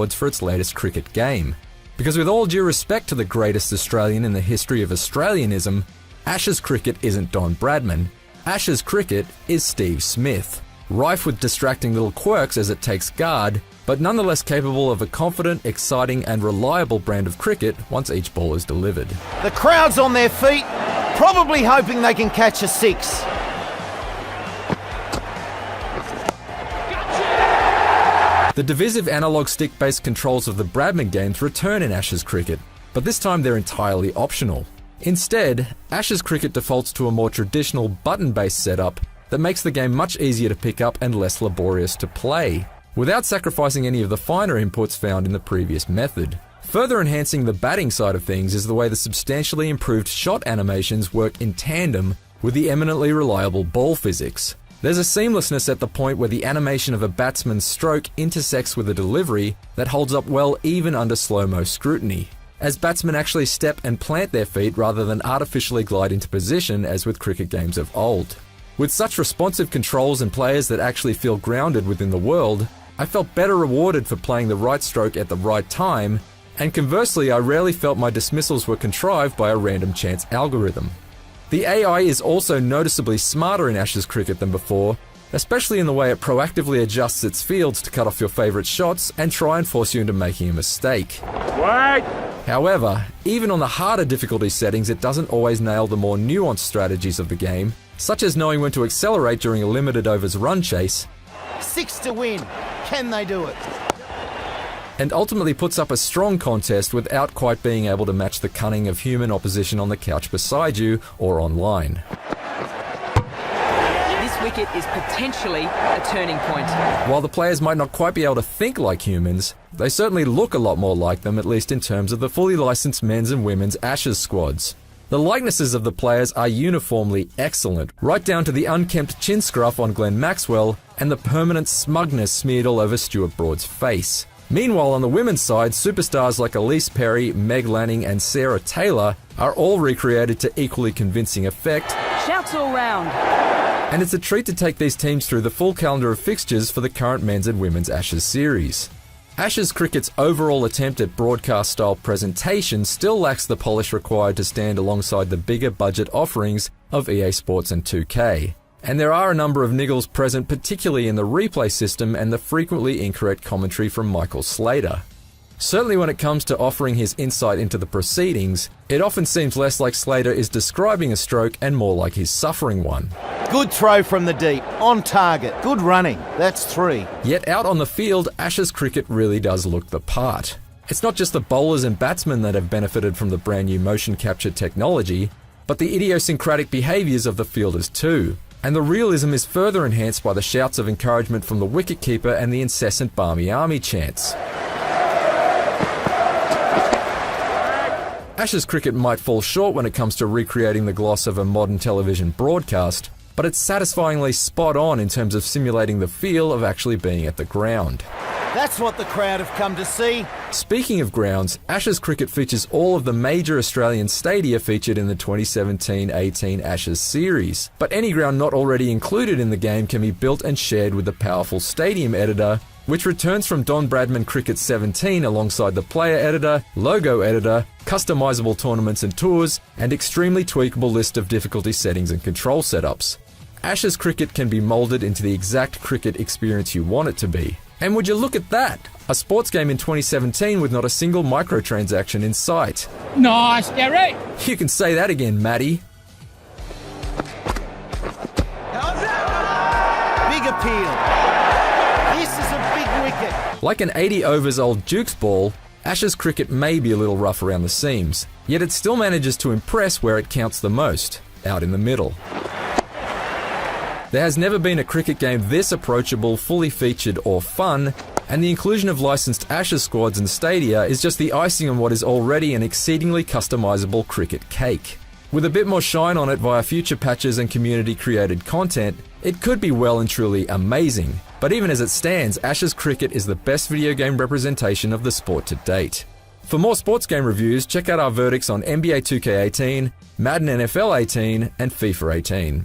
awards for its latest cricket game. Because with all due respect to the greatest Australian in the history of Australianism, Ashes cricket isn't Don Bradman. Ashes cricket is Steve Smith, rife with distracting little quirks as it takes guard, but nonetheless capable of a confident, exciting and reliable brand of cricket once each ball is delivered. The crowd's on their feet, probably hoping they can catch a six. The divisive analog stick-based controls of the Bradman games return in Ashes cricket, but this time they're entirely optional. Instead, Ashes cricket defaults to a more traditional button-based setup that makes the game much easier to pick up and less laborious to play, without sacrificing any of the finer inputs found in the previous method. Further enhancing the batting side of things is the way the substantially improved shot animations work in tandem with the eminently reliable ball physics. There's a seamlessness at the point where the animation of a batsman's stroke intersects with a delivery that holds up well even under slow-mo scrutiny, as batsmen actually step and plant their feet rather than artificially glide into position as with cricket games of old. With such responsive controls and players that actually feel grounded within the world, I felt better rewarded for playing the right stroke at the right time, and conversely I rarely felt my dismissals were contrived by a random chance algorithm. The AI is also noticeably smarter in Ashes cricket than before, especially in the way it proactively adjusts its fields to cut off your favourite shots and try and force you into making a mistake. Wait! However, even on the harder difficulty settings, it doesn't always nail the more nuanced strategies of the game, such as knowing when to accelerate during a limited overs run chase, 6 to win. Can they do it? and ultimately puts up a strong contest without quite being able to match the cunning of human opposition on the couch beside you or online. This wicket is potentially a turning point. While the players might not quite be able to think like humans, they certainly look a lot more like them, at least in terms of the fully licensed men's and women's Ashes squads. The likenesses of the players are uniformly excellent, right down to the unkempt chin scruff on Glenn Maxwell and the permanent smugness smeared all over Stuart Broad's face. Meanwhile, on the women's side, superstars like Elise Perry, Meg Lanning and Sarah Taylor are all recreated to equally convincing effect. Shouts all round. And it's a treat to take these teams through the full calendar of fixtures for the current men's and women's Ashes series. Ashes cricket's overall attempt at broadcast-style presentation still lacks the polish required to stand alongside the bigger budget offerings of EA Sports and 2K. And there are a number of niggles present, particularly in the replay system and the frequently incorrect commentary from Michael Slater. Certainly when it comes to offering his insight into the proceedings, it often seems less like Slater is describing a stroke and more like he's suffering one. Good throw from the deep, on target, good running, that's 3. Yet out on the field, Ashes cricket really does look the part. It's not just the bowlers and batsmen that have benefited from the brand new motion capture technology, but the idiosyncratic behaviours of the fielders too. And the realism is further enhanced by the shouts of encouragement from the wicketkeeper and the incessant Barmy Army chants. Ashes cricket might fall short when it comes to recreating the gloss of a modern television broadcast, but it's satisfyingly spot on in terms of simulating the feel of actually being at the ground. That's what the crowd have come to see. Speaking of grounds, Ashes cricket features all of the major Australian stadia featured in the 2017-18 Ashes series. But any ground not already included in the game can be built and shared with the powerful Stadium Editor, which returns from Don Bradman Cricket 17 alongside the Player Editor, Logo Editor, customizable tournaments and tours, and extremely tweakable list of difficulty settings and control setups. Ashes cricket can be moulded into the exact cricket experience you want it to be. And would you look at that? A sports game in 2017 with not a single microtransaction in sight. Nice, Gary. You can say that again, Matty. Big appeal. This is a big wicket. Like an 80 overs old Duke's ball, Ashes cricket may be a little rough around the seams, yet it still manages to impress where it counts the most, out in the middle. There has never been a cricket game this approachable, fully featured or fun, and the inclusion of licensed Ashes squads and stadia is just the icing on what is already an exceedingly customizable cricket cake. With a bit more shine on it via future patches and community-created content, it could be well and truly amazing. But even as it stands, Ashes cricket is the best video game representation of the sport to date. For more sports game reviews, check out our verdicts on NBA 2K18, Madden NFL 18, and FIFA 18.